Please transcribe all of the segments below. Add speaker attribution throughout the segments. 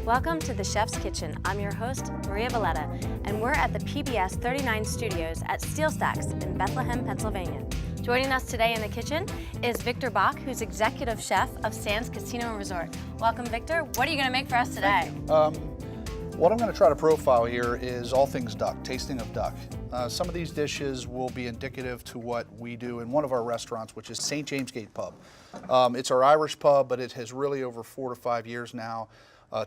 Speaker 1: Welcome to the Chef's Kitchen. I'm your host, Maria Valletta, and we're at the PBS 39 Studios at Steel Stacks in Bethlehem, Pennsylvania. Joining us today in the kitchen is Victor Bock, who's executive chef of Sands Casino and Resort. Welcome, Victor. What are you going to make for us today?
Speaker 2: What I'm going to try to profile here is all things duck, tasting of duck. Some of these dishes will be indicative to what we do in one of our restaurants, which is St. James Gate Pub. It's our Irish pub, but it has really over 4 to 5 years now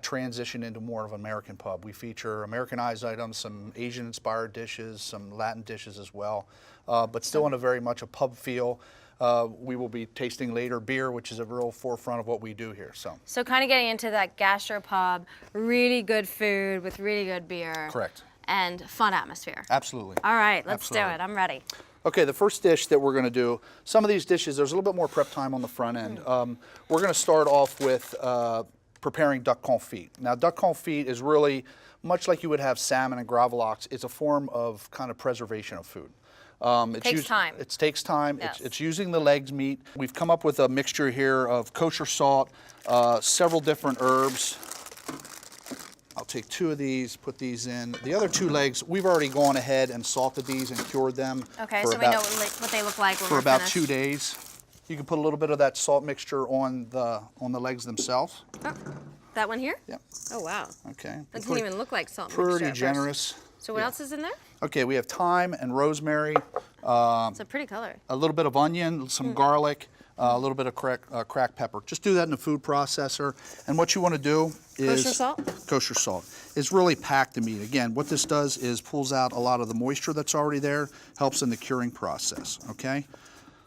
Speaker 2: transitioned into more of an American pub. We feature Americanized items, some Asian-inspired dishes, some Latin dishes as well, but still in a very much a pub feel. We will be tasting later beer, which is a real forefront of what we do here. So
Speaker 1: kind of getting into that gastropub, really good food with really good beer.
Speaker 2: Correct.
Speaker 1: And fun atmosphere.
Speaker 2: Absolutely.
Speaker 1: All right, let's do it. I'm ready.
Speaker 2: Okay, the first dish that we're going to do, some of these dishes, there's a little bit more prep time on the front end. We're going to start off with preparing duck confit. Now, duck confit is really much like you would have salmon and gravlax. It's a form of kind of preservation of food. It takes time.
Speaker 1: Yes.
Speaker 2: It's using the legs meat. We've come up with a mixture here of kosher salt, several different herbs. I'll take 2 of these, put these in. The other 2 legs, we've already gone ahead and salted these and cured them.
Speaker 1: Okay, so we know what they look like when
Speaker 2: for
Speaker 1: we're
Speaker 2: about
Speaker 1: finished.
Speaker 2: 2 days. You can put a little bit of that salt mixture on the legs themselves.
Speaker 1: Oh, that one here?
Speaker 2: Yep.
Speaker 1: Oh, wow.
Speaker 2: Okay.
Speaker 1: That doesn't even look like salt mixture.
Speaker 2: Pretty generous.
Speaker 1: So what else is in there?
Speaker 2: Okay, we have thyme and rosemary.
Speaker 1: It's a pretty color.
Speaker 2: A little bit of onion, some garlic, a little bit of cracked pepper. Just do that in the food processor. And what you want to do is kosher salt is really pack the meat. Again, what this does is pulls out a lot of the moisture that's already there, helps in the curing process. Okay.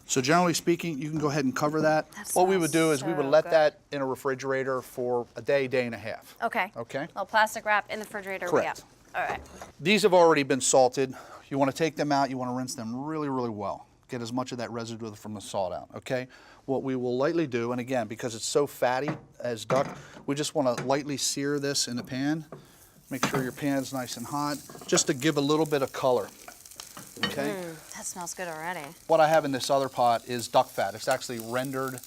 Speaker 2: So generally speaking, you can go ahead and cover that. What we would do is we would let that in a refrigerator for a day, day and a half.
Speaker 1: Okay.
Speaker 2: Okay.
Speaker 1: A little plastic wrap in the refrigerator.
Speaker 2: Correct.
Speaker 1: All right.
Speaker 2: These have already been salted. You want to take them out. You want to rinse them really, really well. Get as much of that residue from the salt out, okay? What we will lightly do, and again, because it's so fatty as duck, we just want to lightly sear this in the pan. Make sure your pan's nice and hot, just to give a little bit of color, okay?
Speaker 1: That smells good already.
Speaker 2: What I have in this other pot is duck fat. It's actually rendered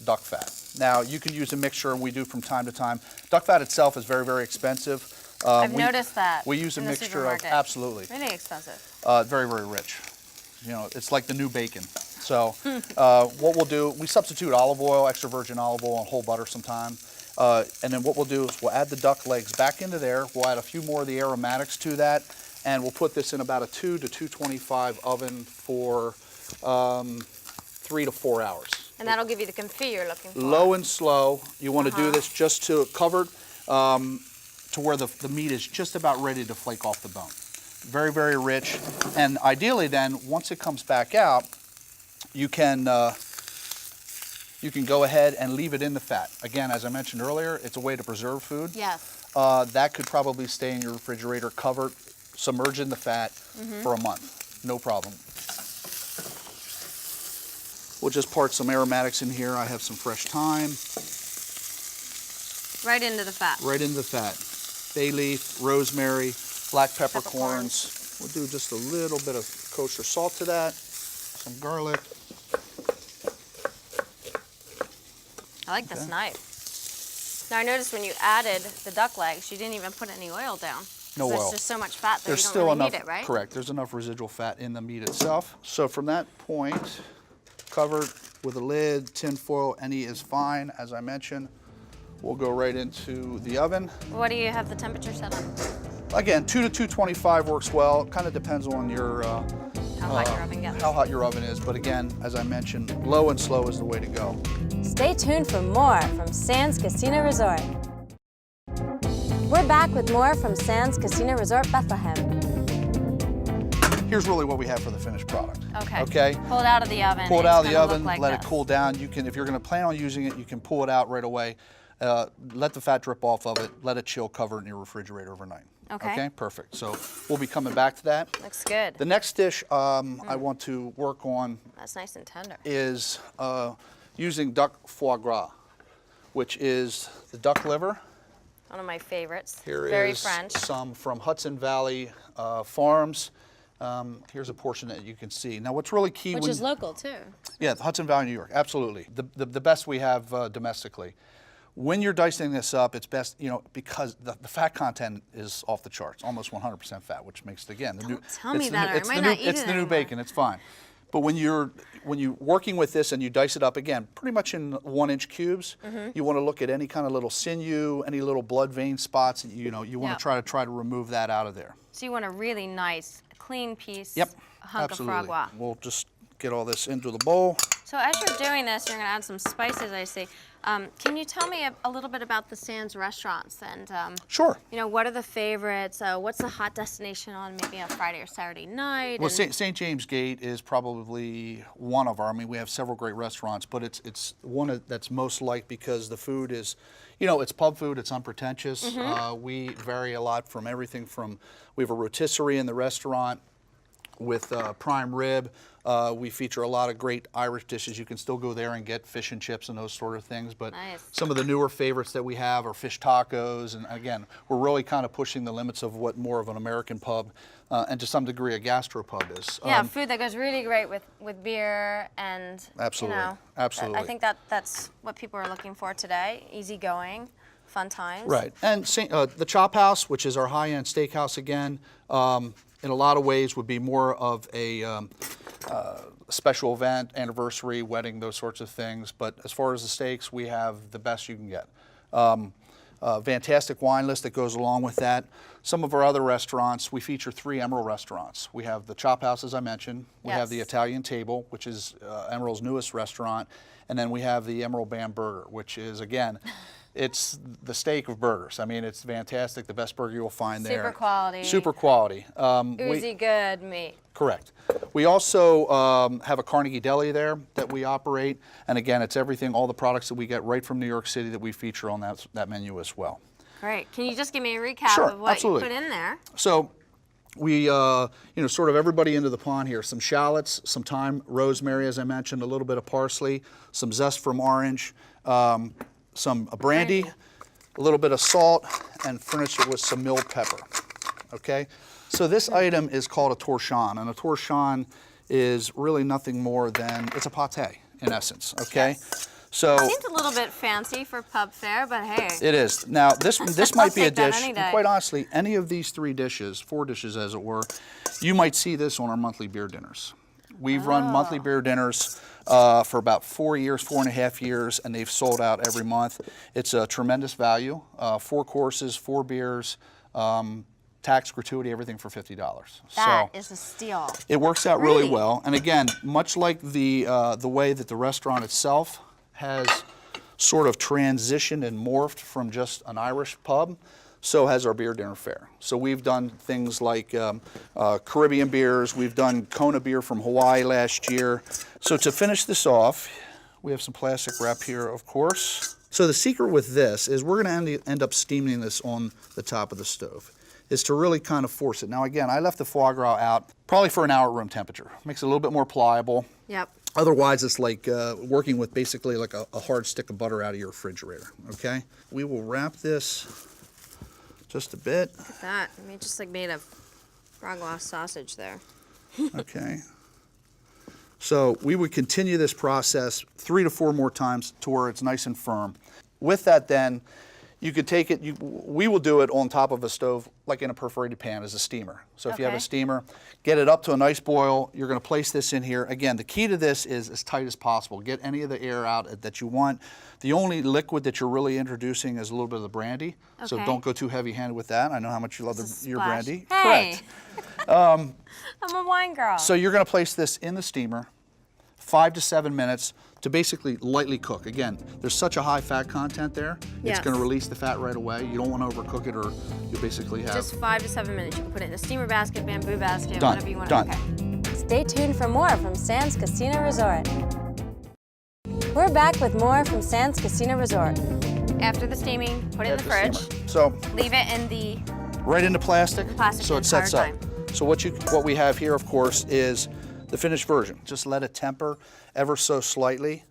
Speaker 2: duck fat. Now, you can use a mixture, and we do from time to time. Duck fat itself is very, very expensive.
Speaker 1: I've noticed that.
Speaker 2: We use a mixture of, absolutely.
Speaker 1: Really expensive.
Speaker 2: Very, very rich. You know, it's like the new bacon. So what we'll do, we substitute olive oil, extra virgin olive oil, and whole butter sometime. And then what we'll do is we'll add the duck legs back into there. We'll add a few more of the aromatics to that. And we'll put this in about a 2 to 225 oven for 3 to 4 hours.
Speaker 1: And that'll give you the confit you're looking for.
Speaker 2: Low and slow. You want to do this just to cover it to where the meat is just about ready to flake off the bone. Very, very rich. And ideally then, once it comes back out, you can go ahead and leave it in the fat. Again, as I mentioned earlier, it's a way to preserve food.
Speaker 1: Yes.
Speaker 2: That could probably stay in your refrigerator, covered, submerged in the fat for a month. No problem. We'll just part some aromatics in here. I have some fresh thyme.
Speaker 1: Right into the fat.
Speaker 2: Right into the fat. Bay leaf, rosemary, black peppercorns. We'll do just a little bit of kosher salt to that. Some garlic.
Speaker 1: I like this knife. Now I noticed when you added the duck legs, you didn't even put any oil down.
Speaker 2: No oil.
Speaker 1: There's just so much fat that
Speaker 2: There's
Speaker 1: you don't
Speaker 2: still
Speaker 1: really
Speaker 2: enough,
Speaker 1: need it, right?
Speaker 2: Correct. There's enough residual fat in the meat itself. So from that point, covered with a lid, tin foil, any is fine. As I mentioned, we'll go right into the oven.
Speaker 1: What do you have the temperature set on?
Speaker 2: Again, 2 to 225 works well. It kind of depends on your
Speaker 1: How hot your oven gets.
Speaker 2: how hot your oven is. But again, as I mentioned, low and slow is the way to go.
Speaker 1: Stay tuned for more from Sands Casino Resort. We're back with more from Sands Casino Resort Bethlehem.
Speaker 2: Here's really what we have for the finished product.
Speaker 1: Okay.
Speaker 2: Okay.
Speaker 1: Pull it out of the oven.
Speaker 2: Pull it out of the oven,
Speaker 1: like
Speaker 2: let it cool down. You can, if you're going to plan on using it, you can pull it out right away. Let the fat drip off of it, let it chill, cover it in your refrigerator overnight.
Speaker 1: Okay.
Speaker 2: Okay, perfect. So we'll be coming back to that.
Speaker 1: Looks good.
Speaker 2: The next dish I want to work on
Speaker 1: That's nice and tender.
Speaker 2: is using duck foie gras, which is the duck liver.
Speaker 1: One of my favorites.
Speaker 2: Here
Speaker 1: Very
Speaker 2: is
Speaker 1: French.
Speaker 2: some from Hudson Valley Farms. Here's a portion that you can see. Now what's really key—
Speaker 1: Which is local too.
Speaker 2: Yeah, Hudson Valley, New York, absolutely. The best we have domestically. When you're dicing this up, it's best, you know, because the fat content is off the charts, almost 100% fat, which makes it, again,
Speaker 1: Tell me that, or I might not eat it
Speaker 2: it's the new
Speaker 1: anymore.
Speaker 2: bacon. It's fine. But when you're working with this and you dice it up, again, pretty much in 1-inch cubes, you want to look at any kind of little sinew, any little blood vein spots. You know, you want to try to remove that out of there.
Speaker 1: So you want a really nice, clean piece.
Speaker 2: Yep,
Speaker 1: A hunk
Speaker 2: absolutely.
Speaker 1: of fragua.
Speaker 2: We'll just get all this into the bowl.
Speaker 1: So as you're doing this, you're going to add some spices, I see. Can you tell me a little bit about the Sands restaurants and
Speaker 2: Sure.
Speaker 1: you know, what are the favorites? What's the hot destination on maybe a Friday or Saturday night?
Speaker 2: Well, St. James Gate is probably one of our. I mean, we have several great restaurants, but it's one that's most liked because the food is, you know, it's pub food. It's unpretentious. We vary a lot from everything from, we have a rotisserie in the restaurant with prime rib. We feature a lot of great Irish dishes. You can still go there and get fish and chips and those sort of things. But some of the newer favorites that we have are fish tacos. And again, we're really kind of pushing the limits of what more of an American pub and to some degree a gastropub is.
Speaker 1: Yeah, food that goes really great with beer and,
Speaker 2: absolutely,
Speaker 1: you know,
Speaker 2: absolutely.
Speaker 1: I think that's what people are looking for today, easygoing, fun times.
Speaker 2: Right, and the Chop House, which is our high-end steakhouse again, in a lot of ways would be more of a special event, anniversary, wedding, those sorts of things. But as far as the steaks, we have the best you can get. Fantastic wine list that goes along with that. Some of our other restaurants, we feature 3 Emerald restaurants. We have the Chop House, as I mentioned. We have the Italian Table, which is Emerald's newest restaurant. And then we have the Emerald Bam Burger, which is, again, it's the steak of burgers. I mean, it's fantastic. The best burger you'll find there.
Speaker 1: Super quality.
Speaker 2: Super quality.
Speaker 1: Oozy good meat.
Speaker 2: Correct. We also have a Carnegie Deli there that we operate. And again, it's everything, all the products that we get right from New York City that we feature on that menu as well.
Speaker 1: Great. Can you just give me a recap of what you put in there?
Speaker 2: So we, you know, sort of everybody into the pond here. Some shallots, some thyme, rosemary, as I mentioned, a little bit of parsley, some zest from orange, some brandy, a little bit of salt, and finish it with some milled pepper, okay? So this item is called a torchon, and a torchon is really nothing more than, it's a pate, in essence, okay?
Speaker 1: Yes.
Speaker 2: So
Speaker 1: it seems a little bit fancy for pub fare, but hey.
Speaker 2: It is. Now, this might be a dish,
Speaker 1: any day.
Speaker 2: and quite honestly, any of these 3 dishes, 4 dishes as it were, you might see this on our monthly beer dinners. We've run monthly beer dinners for about 4 years, 4.5 years, and they've sold out every month. It's a tremendous value. 4 courses, 4 beers, tax, gratuity, everything for $50.
Speaker 1: That is a steal.
Speaker 2: It works out really well. And again, much like the way that the restaurant itself has sort of transitioned and morphed from just an Irish pub, so has our beer dinner fare. So we've done things like Caribbean beers. We've done Kona beer from Hawaii last year. So to finish this off, we have some plastic wrap here, of course. So the secret with this is we're going to end up steaming this on the top of the stove, is to really kind of force it. Now again, I left the foie gras out probably for an hour at room temperature. Makes it a little bit more pliable.
Speaker 1: Yep.
Speaker 2: Otherwise, it's like working with basically like a hard stick of butter out of your refrigerator, okay? We will wrap this just a bit.
Speaker 1: Look at that. I mean, just like made a frog sausage there.
Speaker 2: Okay. So we would continue this process 3 to 4 more times to where it's nice and firm. With that then, you could take it, we will do it on top of a stove, like in a perforated pan as a steamer. So if you have a steamer, get it up to a nice boil. You're going to place this in here. Again, the key to this is as tight as possible. Get any of the air out that you want. The only liquid that you're really introducing is a little bit of the brandy. So don't go too heavy-handed with that. I know how much you love your brandy.
Speaker 1: Hey.
Speaker 2: Correct.
Speaker 1: I'm a wine girl.
Speaker 2: So you're going to place this in the steamer, 5 to 7 minutes, to basically lightly cook. Again, there's such a high fat content there, it's going to release the fat right away. You don't want to overcook it or you'll basically have...
Speaker 1: Just 5 to 7 minutes. You can put it in a steamer basket, bamboo basket,
Speaker 2: Done.
Speaker 1: whatever you want.
Speaker 2: Done.
Speaker 1: Okay. Stay tuned for more from Sands Casino Resort. We're back with more from Sands Casino Resort. After the steaming, put it in the fridge.
Speaker 2: So
Speaker 1: leave it in the...
Speaker 2: Right into plastic, so it sets up.
Speaker 1: time.
Speaker 2: So what we have here, of course, is the finished version. Just let it temper ever so slightly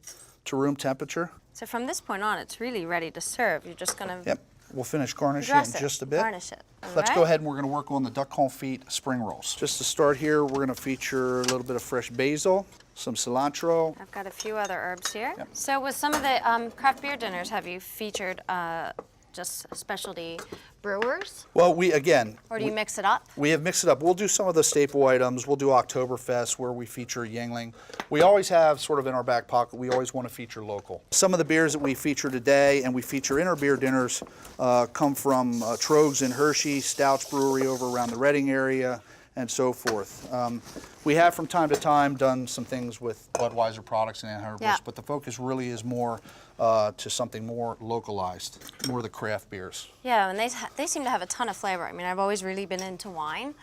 Speaker 2: to room temperature.
Speaker 1: So from this point on, it's really ready to serve. You're just going to
Speaker 2: We'll finish garnishing
Speaker 1: Dress
Speaker 2: in
Speaker 1: it.
Speaker 2: just a bit.
Speaker 1: Garnish it.
Speaker 2: Let's
Speaker 1: All
Speaker 2: go
Speaker 1: right.
Speaker 2: ahead and we're going to work on the duck confit spring rolls. Just to start here, we're going to feature a little bit of fresh basil, some cilantro.
Speaker 1: I've got a few other herbs here.
Speaker 2: Yep.
Speaker 1: So with some of the craft beer dinners, have you featured just specialty brewers?
Speaker 2: Well, again,
Speaker 1: Or do you mix it up?
Speaker 2: we have mixed it up. We'll do some of the staple items. We'll do Oktoberfest where we feature Yingling. We always have sort of in our back pocket, we always want to feature local. Some of the beers that we feature today and we feature in our beer dinners come from Trogs and Hershey, Stouts Brewery over around the Reading area, and so forth. We have from time to time done some things with Budweiser products and Anheuser-Busch,
Speaker 1: Yeah.
Speaker 2: but the focus really is more to something more localized, more the craft beers.
Speaker 1: Yeah, and they seem to have a ton of flavor. I mean, I've always really been into wine,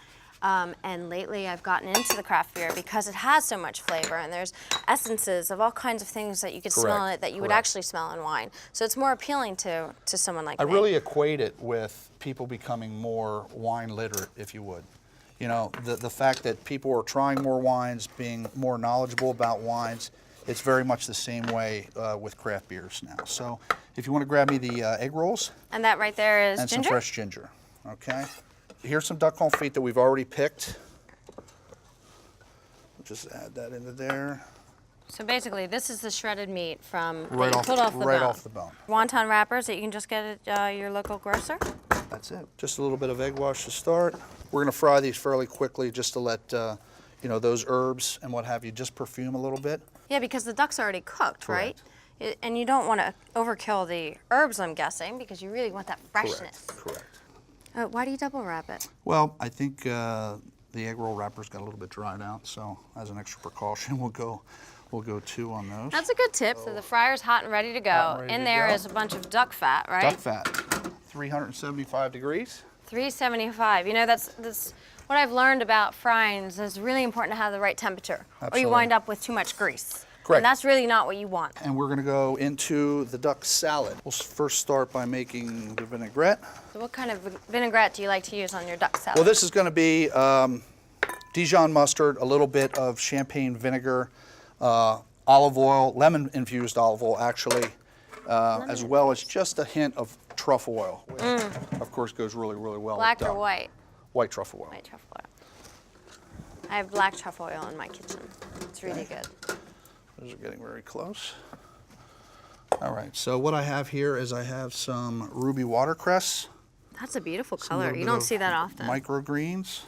Speaker 1: and lately I've gotten into the craft beer because it has so much flavor, and there's essences of all kinds of things that you could smell in it that you would actually smell in wine. So it's more appealing to someone like me.
Speaker 2: I really equate it with people becoming more wine literate, if you would. You know, the fact that people are trying more wines, being more knowledgeable about wines, it's very much the same way with craft beers now. So if you want to grab me the egg rolls.
Speaker 1: And that right there is
Speaker 2: and
Speaker 1: ginger?
Speaker 2: some fresh ginger, okay? Here's some duck confit that we've already picked. Just add that into there.
Speaker 1: So basically, this is the shredded meat from
Speaker 2: Right
Speaker 1: that you
Speaker 2: off,
Speaker 1: pulled off the
Speaker 2: right
Speaker 1: bone.
Speaker 2: off the bone.
Speaker 1: Wonton wrappers that you can just get at your local grocer.
Speaker 2: That's it. Just a little bit of egg wash to start. We're going to fry these fairly quickly just to let you know, those herbs and what have you just perfume a little bit.
Speaker 1: Yeah, because the duck's already cooked, right?
Speaker 2: Correct.
Speaker 1: And you don't want to overkill the herbs, I'm guessing, because you really want that freshness.
Speaker 2: Correct.
Speaker 1: Why do you double wrap it?
Speaker 2: Well, I think the egg roll wrappers got a little bit dried out, so as an extra precaution, we'll go 2 on those.
Speaker 1: That's a good tip. So the fryer's hot and ready to go.
Speaker 2: Hot and ready
Speaker 1: In
Speaker 2: to
Speaker 1: there
Speaker 2: go.
Speaker 1: is a bunch of duck fat, right?
Speaker 2: Duck fat, 375 degrees.
Speaker 1: 375. You know, that's what I've learned about frying is it's really important to have the right temperature, or
Speaker 2: Absolutely.
Speaker 1: you wind up with too much grease.
Speaker 2: Correct.
Speaker 1: And that's really not what you want.
Speaker 2: And we're going to go into the duck salad. We'll first start by making the vinaigrette.
Speaker 1: So what kind of vinaigrette do you like to use on your duck salad?
Speaker 2: Well, this is going to be Dijon mustard, a little bit of champagne vinegar, olive oil, lemon-infused olive oil, actually, as well as just a hint of truffle oil, which, of course, goes really, really well
Speaker 1: Black
Speaker 2: with
Speaker 1: or
Speaker 2: duck.
Speaker 1: white?
Speaker 2: White truffle oil.
Speaker 1: White truffle oil. I have black truffle oil in my kitchen. It's really good.
Speaker 2: Those are getting very close. All right, so what I have here is I have some ruby watercress.
Speaker 1: That's a beautiful
Speaker 2: some
Speaker 1: color.
Speaker 2: little
Speaker 1: You
Speaker 2: bit
Speaker 1: don't
Speaker 2: of
Speaker 1: see that often.
Speaker 2: Microgreens.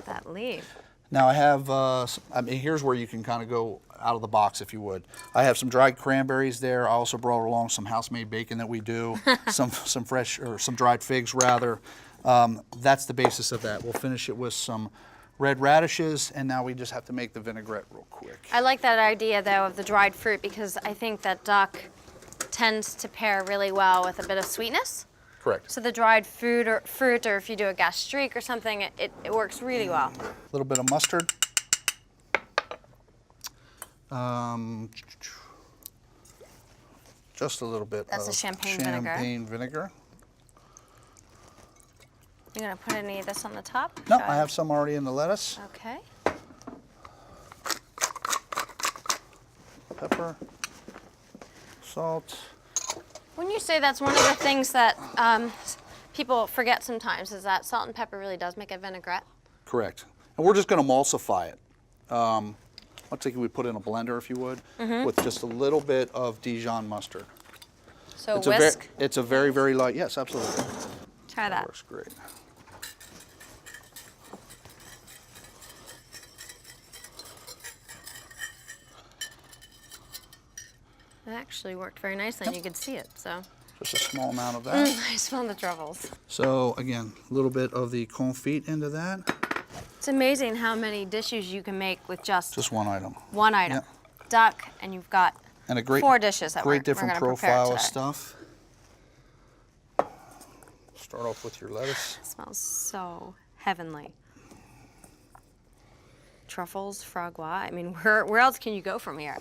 Speaker 1: That leaf.
Speaker 2: Now I have, I mean, here's where you can kind of go out of the box if you would. I have some dried cranberries there. I also brought along some house-made bacon that we do, some fresh, or some dried figs rather. That's the basis of that. We'll finish it with some red radishes, and now we just have to make the vinaigrette real quick.
Speaker 1: I like that idea, though, of the dried fruit because I think that duck tends to pair really well with a bit of sweetness.
Speaker 2: Correct.
Speaker 1: So the dried fruit, or if you do a gastrique or something, it works really well.
Speaker 2: A little bit of mustard. Just a little bit
Speaker 1: That's
Speaker 2: of
Speaker 1: the champagne vinegar.
Speaker 2: vinegar.
Speaker 1: You gonna put any of this on the top?
Speaker 2: No,
Speaker 1: Should
Speaker 2: I have some already in the lettuce.
Speaker 1: Okay.
Speaker 2: Pepper, salt.
Speaker 1: When you say that's one of the things that people forget sometimes is that salt and pepper really does make a vinaigrette.
Speaker 2: Correct. And we're just going to emulsify it. Let's say we put in a blender, if you would, with just a little bit of Dijon mustard.
Speaker 1: So
Speaker 2: It's
Speaker 1: whisk.
Speaker 2: it's a very, very light. Yes, absolutely.
Speaker 1: Try that.
Speaker 2: Works great.
Speaker 1: It actually worked very nicely, and you could see it. So
Speaker 2: Just a small amount of that.
Speaker 1: I smell the truffles.
Speaker 2: So again, a little bit of the confit into that.
Speaker 1: It's amazing how many dishes you can make with just
Speaker 2: Just one item.
Speaker 1: one item.
Speaker 2: Yep.
Speaker 1: Duck, and you've got
Speaker 2: And a great,
Speaker 1: 4 dishes that
Speaker 2: great
Speaker 1: we're
Speaker 2: different
Speaker 1: gonna prepare
Speaker 2: profile of
Speaker 1: today.
Speaker 2: stuff. Start off with your lettuce.
Speaker 1: It smells so heavenly. Truffles, frog gras. I mean, where else can you go from here?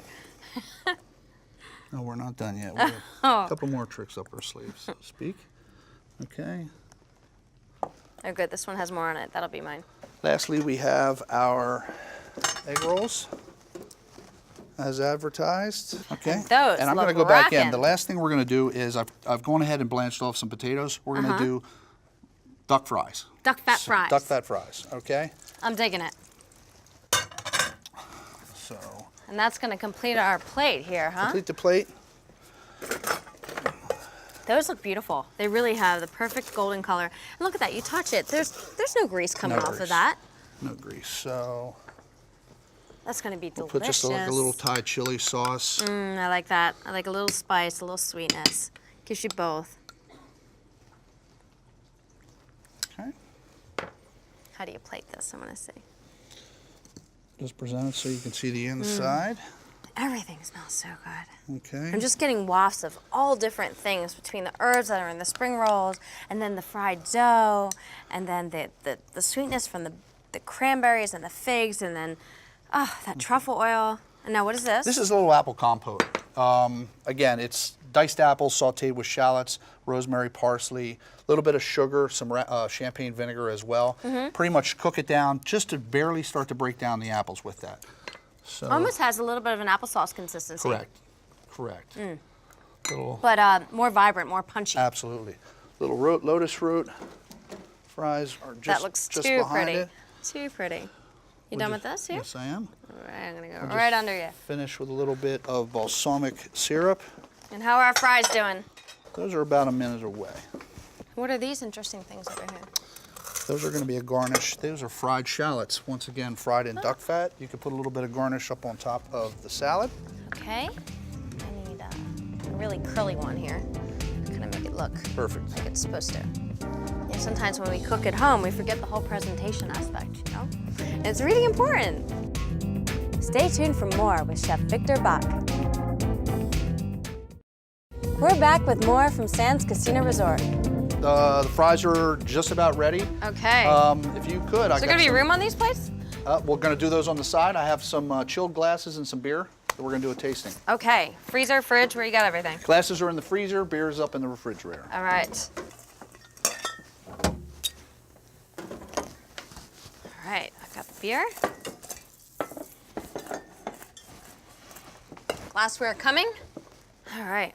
Speaker 2: No, we're not done yet. We have a couple more tricks up our sleeves, so to speak. Okay.
Speaker 1: Oh, good. This one has more on it. That'll be mine.
Speaker 2: Lastly, we have our egg rolls. as advertised. Okay.
Speaker 1: And those
Speaker 2: and I'm going to
Speaker 1: look
Speaker 2: go back in.
Speaker 1: rockin'.
Speaker 2: The last thing we're going to do is I've gone ahead and blanched off some potatoes. We're going to do duck fries.
Speaker 1: Duck fat fries.
Speaker 2: Duck fat fries, okay?
Speaker 1: I'm digging it.
Speaker 2: So.
Speaker 1: And that's going to complete our plate here, huh?
Speaker 2: Complete the plate.
Speaker 1: Those look beautiful. They really have the perfect golden color. And look at that, you touch it. There's no grease coming off of that.
Speaker 2: No grease. So
Speaker 1: that's going to be delicious.
Speaker 2: put just like a little Thai chili sauce.
Speaker 1: I like that. I like a little spice, a little sweetness. Gives you both.
Speaker 2: Okay.
Speaker 1: How do you plate this? I want to see.
Speaker 2: Just present it so you can see the inside.
Speaker 1: Everything smells so good.
Speaker 2: Okay.
Speaker 1: I'm just getting wafts of all different things between the herbs that are in the spring rolls, and then the fried dough, and then the sweetness from the cranberries and the figs, and then that truffle oil. And now what is this?
Speaker 2: This is a little apple compote. Again, it's diced apples sauteed with shallots, rosemary, parsley, a little bit of sugar, some champagne vinegar as well. Pretty much cook it down just to barely start to break down the apples with that. So,
Speaker 1: almost has a little bit of an applesauce consistency.
Speaker 2: Correct. Little,
Speaker 1: but more vibrant, more punchy.
Speaker 2: absolutely. Little lotus root fries are just,
Speaker 1: That looks
Speaker 2: just
Speaker 1: too
Speaker 2: behind
Speaker 1: pretty.
Speaker 2: it.
Speaker 1: Too pretty. You done with this here?
Speaker 2: Yes, I am.
Speaker 1: All right, I'm gonna go
Speaker 2: We'll
Speaker 1: right
Speaker 2: just
Speaker 1: under you.
Speaker 2: Finish with a little bit of balsamic syrup.
Speaker 1: And how are our fries doing?
Speaker 2: Those are about a minute away.
Speaker 1: What are these interesting things over here?
Speaker 2: Those are going to be a garnish. Those are fried shallots. Once again, fried in duck fat. You can put a little bit of garnish up on top of the salad.
Speaker 1: Okay. I need a really curly one here. Kind of make it look
Speaker 2: Perfect.
Speaker 1: like it's supposed to. You know, sometimes when we cook at home, we forget the whole presentation aspect, you know? And it's really important. Stay tuned for more with Chef Victor Bock. We're back with more from Sands Casino Resort.
Speaker 2: The fries are just about ready.
Speaker 1: Okay.
Speaker 2: If you could,
Speaker 1: Is there gonna be room on these plates?
Speaker 2: We're going to do those on the side. I have some chilled glasses and some beer that we're going to do a tasting.
Speaker 1: Okay. Freezer, fridge, where you got everything?
Speaker 2: Glasses are in the freezer, beer's up in the refrigerator.
Speaker 1: All right. All right, I've got the beer. Glassware coming. All right.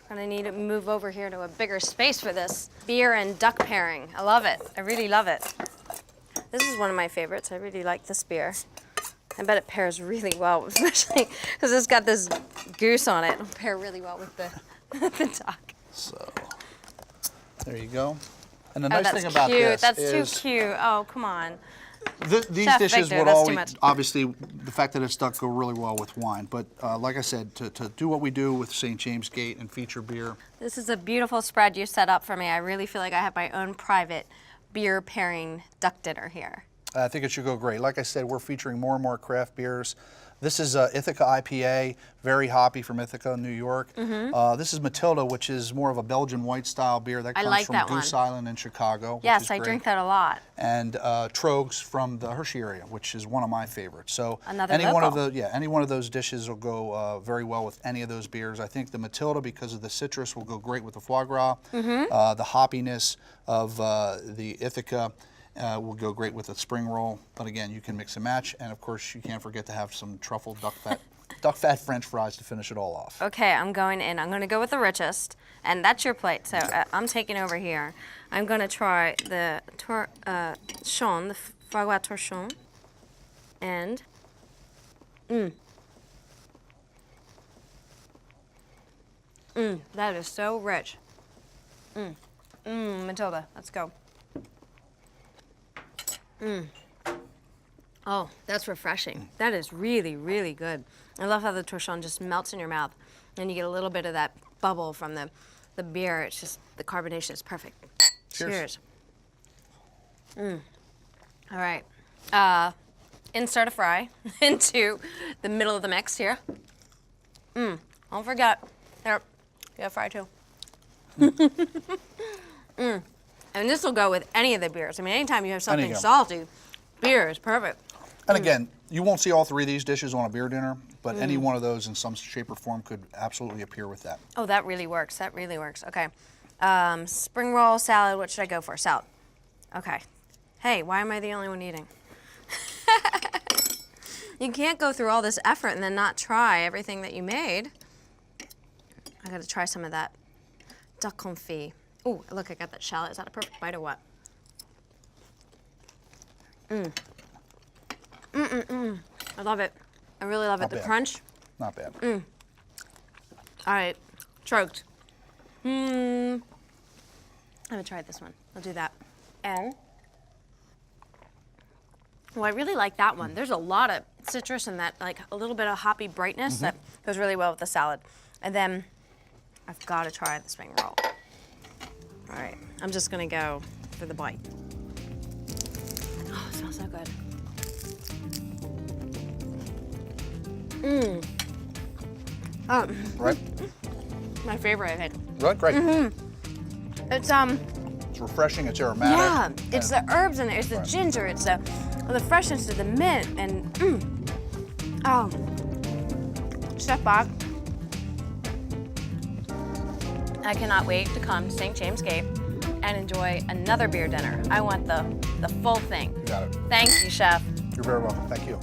Speaker 1: Gonna need to move over here to a bigger space for this beer and duck pairing. I love it. I really love it. This is one of my favorites. I really like this beer. I bet it pairs really well, especially because it's got this goose on it. It'll pair really well with the duck.
Speaker 2: So, there you go. And the
Speaker 1: Oh,
Speaker 2: nice
Speaker 1: that's
Speaker 2: thing about
Speaker 1: cute.
Speaker 2: this
Speaker 1: That's
Speaker 2: is
Speaker 1: too cute. Oh, come on.
Speaker 2: these
Speaker 1: Chef
Speaker 2: dishes
Speaker 1: Victor,
Speaker 2: would
Speaker 1: that's too
Speaker 2: always,
Speaker 1: much.
Speaker 2: obviously, the fact that it's duck go really well with wine. But like I said, to do what we do with St. James Gate and feature beer.
Speaker 1: This is a beautiful spread you set up for me. I really feel like I have my own private beer pairing duck dinner here.
Speaker 2: I think it should go great. Like I said, we're featuring more and more craft beers. This is Ithaca IPA, very hoppy from Ithaca, New York. This is Matilda, which is more of a Belgian white style beer that
Speaker 1: I
Speaker 2: comes
Speaker 1: like
Speaker 2: from
Speaker 1: that
Speaker 2: Goose
Speaker 1: one.
Speaker 2: Island in Chicago. Which
Speaker 1: Yes,
Speaker 2: is
Speaker 1: I
Speaker 2: great.
Speaker 1: drink that a lot.
Speaker 2: And Trogs from the Hershey area, which is one of my favorites. So
Speaker 1: Another
Speaker 2: any one of
Speaker 1: local.
Speaker 2: any one of those dishes will go very well with any of those beers. I think the Matilda, because of the citrus, will go great with the foie gras. The hoppiness of the Ithaca will go great with a spring roll. But again, you can mix and match, and of course, you can't forget to have some truffle duck fat French fries to finish it all off.
Speaker 1: Okay, I'm going in. I'm going to go with the richest, and that's your plate. So I'm taking over here. I'm going to try the torchon, the foie gras torchon, and that is so rich. Matilda, let's go. Oh, that's refreshing. That is really, really good. I love how the torchon just melts in your mouth, and you get a little bit of that bubble from the beer. It's just, the carbonation is perfect.
Speaker 2: Cheers.
Speaker 1: All right. Insert a fry into the middle of the mix here. Don't forget, there, you have fry too. And this will go with any of the beers. I mean, anytime you have something
Speaker 2: Any of 'em.
Speaker 1: salty, beer is perfect.
Speaker 2: And again, you won't see all three of these dishes on a beer dinner, but any one of those in some shape or form could absolutely appear with that.
Speaker 1: Oh, that really works. That really works. Okay. Spring roll, salad. What should I go for? Salad. Okay. Hey, why am I the only one eating? You can't go through all this effort and then not try everything that you made. I gotta try some of that duck confit. Oh, look, I got that shallot. Is that a perfect bite or what? I love it. I really love it. The crunch.
Speaker 2: Not bad.
Speaker 1: All right, choked. I'm gonna try this one. I'll do that. And, well, I really like that one. There's a lot of citrus and that, like a little bit of hoppy brightness that goes really well with the salad. And then I've got to try the spring roll. All right, I'm just gonna go for the bite. Oh, it smells so good.
Speaker 2: Right?
Speaker 1: My favorite, I think.
Speaker 2: Right, great.
Speaker 1: It's
Speaker 2: It's refreshing, it's aromatic.
Speaker 1: yeah, it's the
Speaker 2: and-
Speaker 1: herbs in there, it's the ginger, it's the freshness of the mint, and oh, Chef Bock, I cannot wait to come to St. James Gate and enjoy another beer dinner. I want the full thing.
Speaker 2: You got it.
Speaker 1: Thank you, Chef.
Speaker 2: You're very welcome. Thank you.